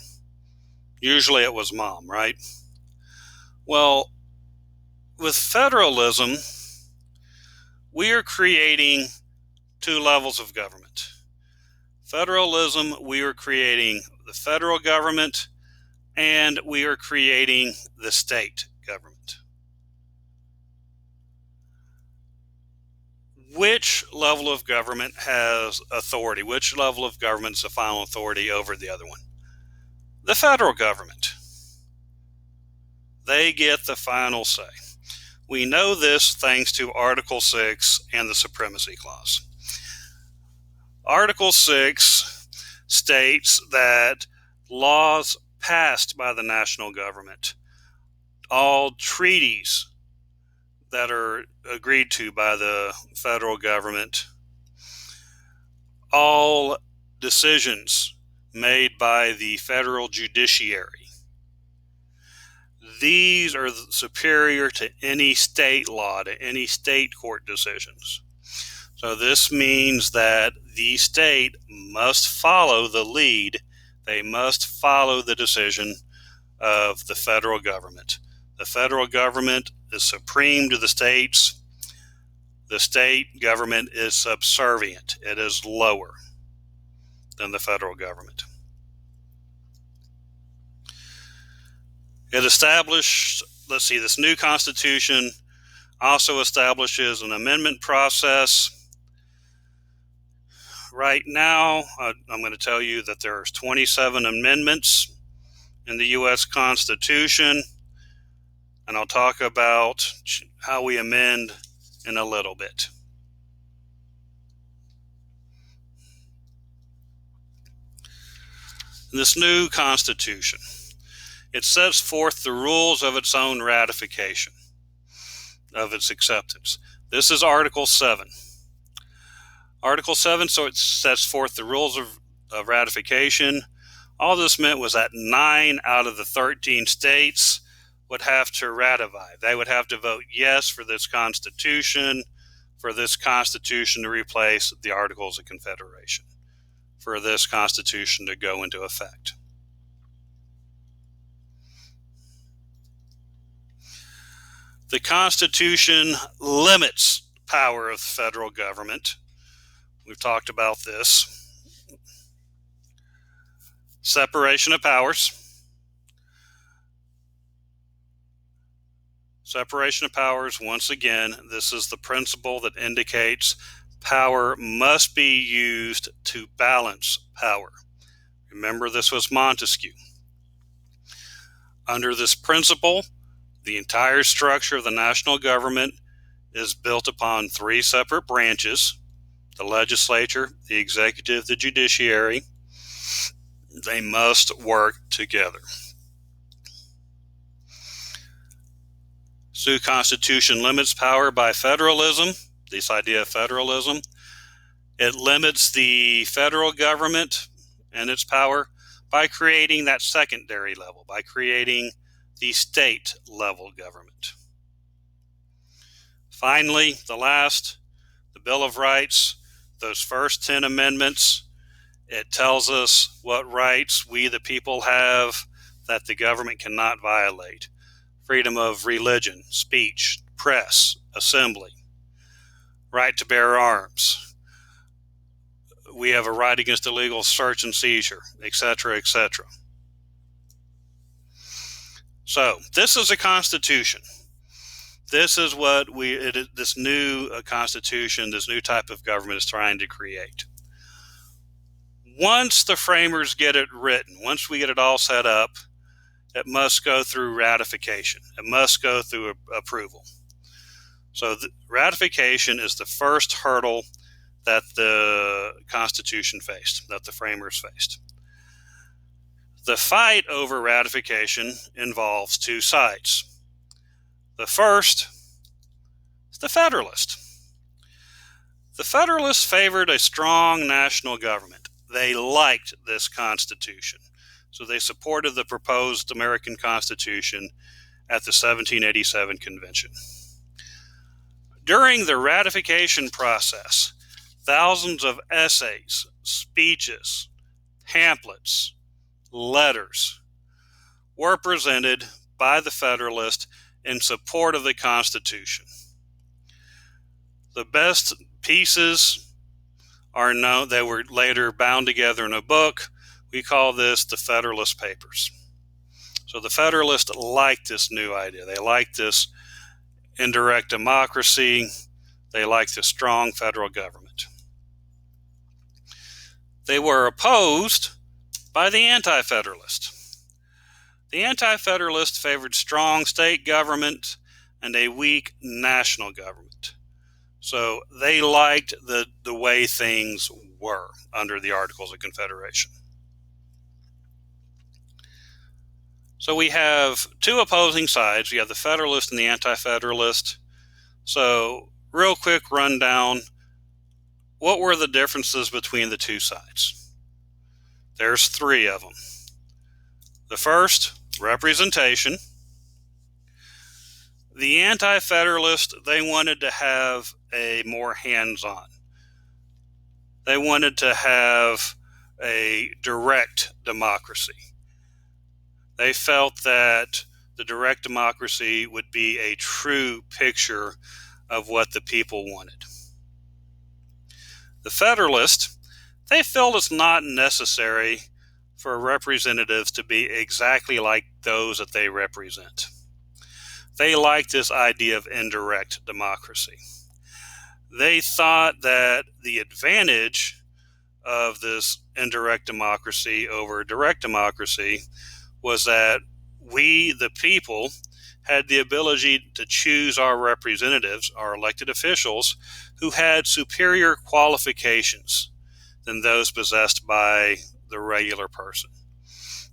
Usually it was mom, right? Well, with federalism, we are creating two levels of government. Federalism, we are creating the federal government, and we are creating the state government. Which level of government has authority? Which level of government is the final authority over the other one? The federal government. They get the final say. We know this thanks to Article 6 and the Supremacy Clause. Article 6 states that laws passed by the national government, all treaties that are agreed to by the federal government, all decisions made by the federal judiciary, these are superior to any state law, to any state court decisions. So this means that the state must follow the lead. They must follow the decision of the federal government. The federal government is supreme to the states. The state government is subservient. It is lower than the federal government. It established, this new Constitution also establishes an amendment process. Right now, I'm going to tell you that there's 27 amendments in the U.S. Constitution, and I'll talk about how we amend in a little bit. This new Constitution, it sets forth the rules of its own ratification, of its acceptance. This is Article 7. Article 7, so it sets forth the rules of ratification. All this meant was that 9 out of the 13 states would have to ratify. They would have to vote yes for this Constitution, for this Constitution to replace the Articles of Confederation, for this Constitution to go into effect. The Constitution limits power of the federal government. We've talked about this. Separation of powers. Separation of powers, once again, this is the principle that indicates power must be used to balance power. Remember, this was Montesquieu. Under this principle, the entire structure of the national government is built upon three separate branches: the legislature, the executive, the judiciary. They must work together. So the Constitution limits power by federalism, this idea of federalism. It limits the federal government and its power by creating that secondary level, by creating the state level government. Finally, the Bill of Rights, those first 10 amendments, it tells us what rights we the people have that the government cannot violate. Freedom of religion, speech, press, assembly, right to bear arms. We have a right against illegal search and seizure, etc., etc. So this is a constitution. This is what this new constitution, this new type of government is trying to create. Once the framers get it written, once we get it all set up, it must go through ratification. It must go through approval. So ratification is the first hurdle that the Constitution faced, that the framers faced. The fight over ratification involves two sides. The first is the Federalist. The Federalists favored a strong national government. They liked this Constitution, so they supported the proposed American Constitution at the 1787 convention. During the ratification process, thousands of essays, speeches, pamphlets, letters were presented by the Federalists in support of the Constitution. The best pieces are known, they were later bound together in a book. We call this the Federalist Papers. So the Federalists liked this new idea. They liked this indirect democracy. They liked the strong federal government. They were opposed by the Anti-Federalist. The Anti-Federalist favored strong state government and a weak national government. So they liked the way things were under the Articles of Confederation. So we have two opposing sides. We have the Federalist and the Anti-Federalist. So real quick rundown, what were the differences between the two sides? There's three of them. The first, representation. The Anti-Federalist, they wanted to have a more hands-on. They wanted to have a direct democracy. They felt that the direct democracy would be a true picture of what the people wanted. The Federalists, they felt it's not necessary for representatives to be exactly like those that they represent. They liked this idea of indirect democracy. They thought that the advantage of this indirect democracy over direct democracy was that we, the people, had the ability to choose our representatives, our elected officials, who had superior qualifications than those possessed by the regular person.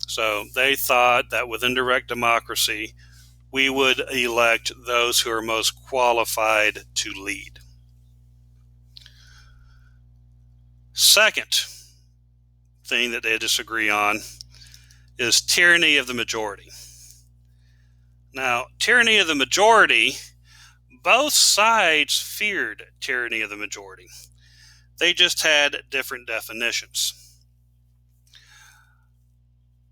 So they thought that with indirect democracy, we would elect those who are most qualified to lead. Second thing that they disagree on is tyranny of the majority. Now, tyranny of the majority, both sides feared tyranny of the majority. They just had different definitions.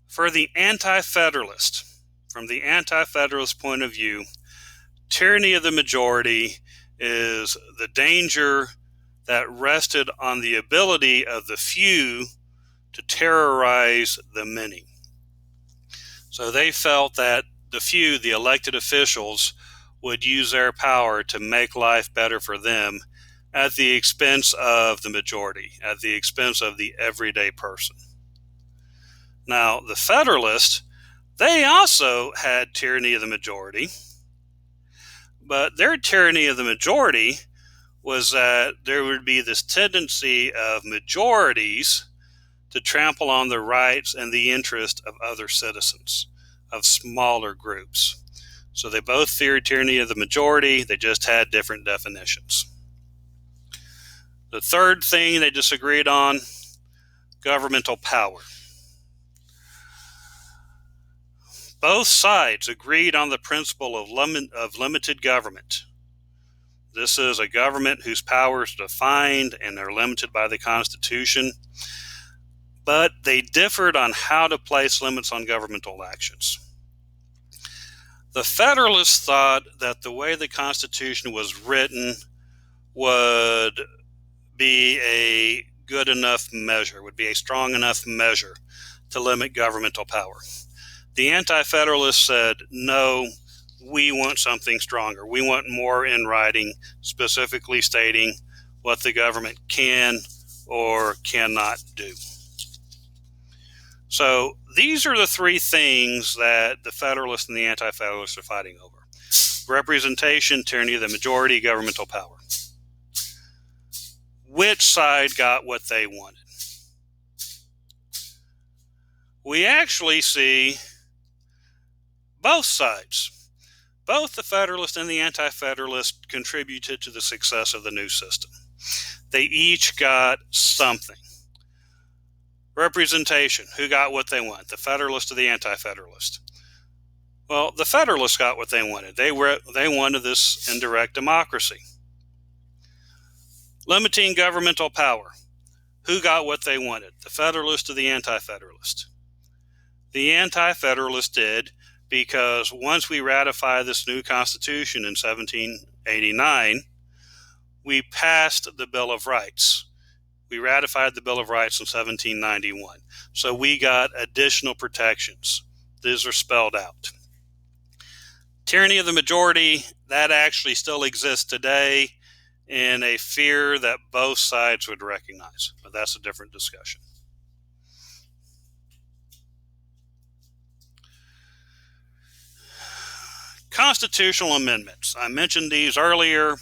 For the Anti-Federalist, from the Anti-Federalist point of view, tyranny of the majority is the danger that rested on the ability of the few to terrorize the many. So they felt that the few, the elected officials, would use their power to make life better for them at the expense of the majority, at the expense of the everyday person. Now, the Federalists, they also had tyranny of the majority, but their tyranny of the majority was that there would be this tendency of majorities to trample on the rights and the interest of other citizens, of smaller groups. So they both feared tyranny of the majority, they just had different definitions. The third thing they disagreed on, governmental power. Both sides agreed on the principle of limited government. This is a government whose powers are defined and are limited by the Constitution, but they differed on how to place limits on governmental actions. The Federalists thought that the way the Constitution was written would be a good enough measure, would be a strong enough measure to limit governmental power. The Anti-Federalists said, no, we want something stronger. We want more in writing, specifically stating what the government can or cannot do. So these are the three things that the Federalists and the Anti-Federalists are fighting over. Representation, tyranny of the majority, governmental power. Which side got what they wanted? We actually see both sides. Both the Federalist and the Anti-Federalist contributed to the success of the new system. They each got something. Representation, who got what they want, the Federalist or the Anti-Federalist? Well, the Federalists got what they wanted. They wanted this indirect democracy. Limiting governmental power, who got what they wanted, the Federalist or the Anti-Federalist? The Anti-Federalist did, because once we ratify this new Constitution in 1789, we passed the Bill of Rights. We ratified the Bill of Rights in 1791. So we got additional protections. These are spelled out. Tyranny of the majority, that actually still exists today in a fear that both sides would recognize. But that's a different discussion. Constitutional amendments. I mentioned these earlier.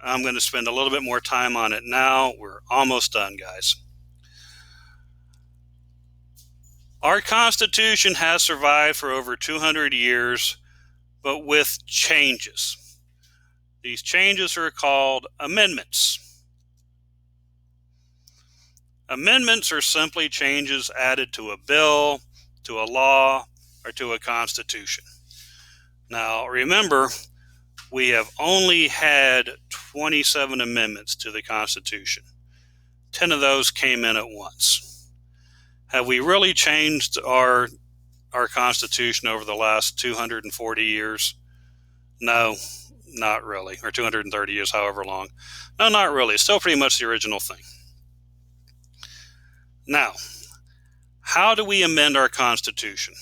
I'm going to spend a little bit more time on it now. We're almost done, guys. Our Constitution has survived for over 200 years, but with changes. These changes are called amendments. Amendments are simply changes added to a bill, to a law, or to a constitution. Now, remember, we have only had 27 amendments to the Constitution. 10 of those came in at once. Have we really changed our Constitution over the last 240 years? No, not really. Or 230 years, however long. No, not really. It's still pretty much the original thing. Now, how do we amend our Constitution?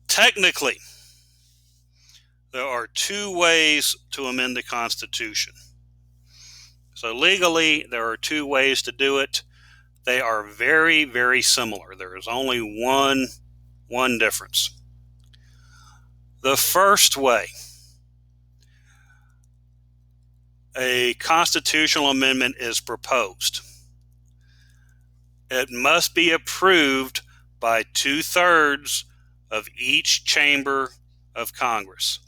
Technically, there are two ways to amend the Constitution. So legally, there are two ways to do it. They are very, very similar. There is only one difference. The first way, a constitutional amendment is proposed. It must be approved by 2/3 of each chamber of Congress.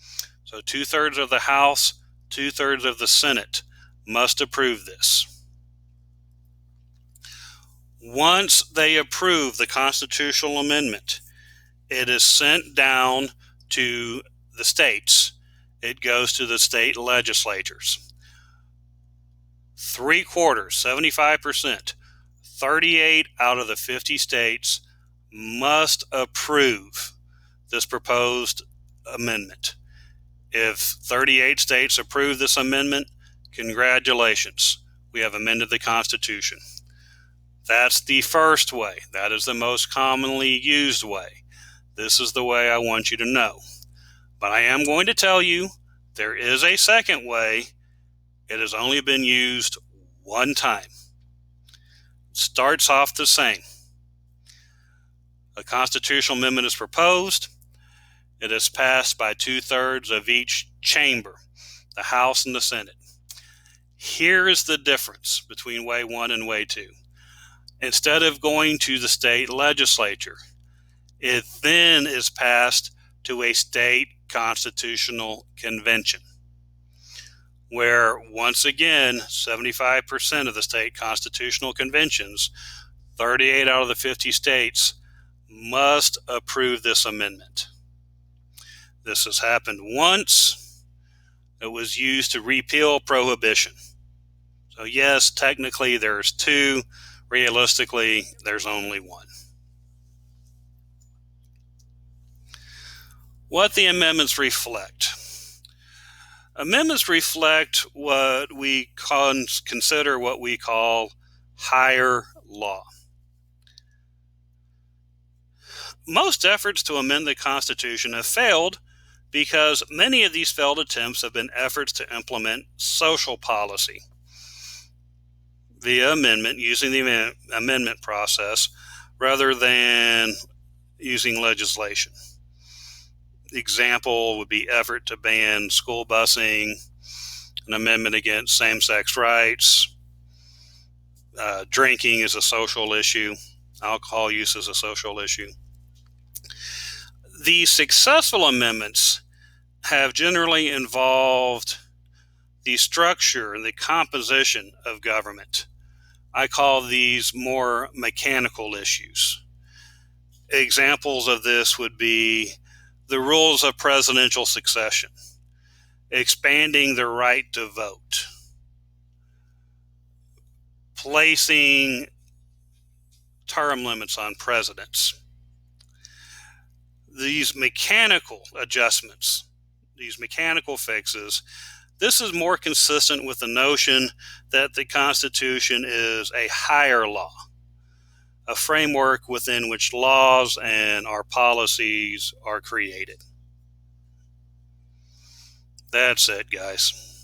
So 2/3 of the House, 2/3 of the Senate must approve this. Once they approve the constitutional amendment, it is sent down to the states. It goes to the state legislatures. 3/4, 75%, 38 out of the 50 states must approve this proposed amendment. If 38 states approve this amendment, congratulations, we have amended the Constitution. That's the first way. That is the most commonly used way. This is the way I want you to know. But I am going to tell you there is a second way. It has only been used one time. It starts off the same. A constitutional amendment is proposed. It is passed by 2/3 of each chamber, the House and the Senate. Here is the difference between way one and way two. Instead of going to the state legislature, it then is passed to a state constitutional convention, where once again 75% of the state constitutional conventions, 38 out of the 50 states, must approve this amendment. This has happened once. It was used to repeal prohibition. So yes, technically there's two. Realistically, there's only one. What the amendments reflect. Amendments reflect what we consider what we call higher law. Most efforts to amend the Constitution have failed because many of these failed attempts have been efforts to implement social policy via amendment, using the amendment process rather than using legislation. Example would be effort to ban school busing, an amendment against same-sex rights. Drinking is a social issue. Alcohol use is a social issue. The successful amendments have generally involved the structure and the composition of government. I call these more mechanical issues. Examples of this would be the rules of presidential succession, expanding the right to vote, placing term limits on presidents. These mechanical adjustments, these mechanical fixes, this is more consistent with the notion that the Constitution is a higher law, a framework within which laws and our policies are created. That's it, guys.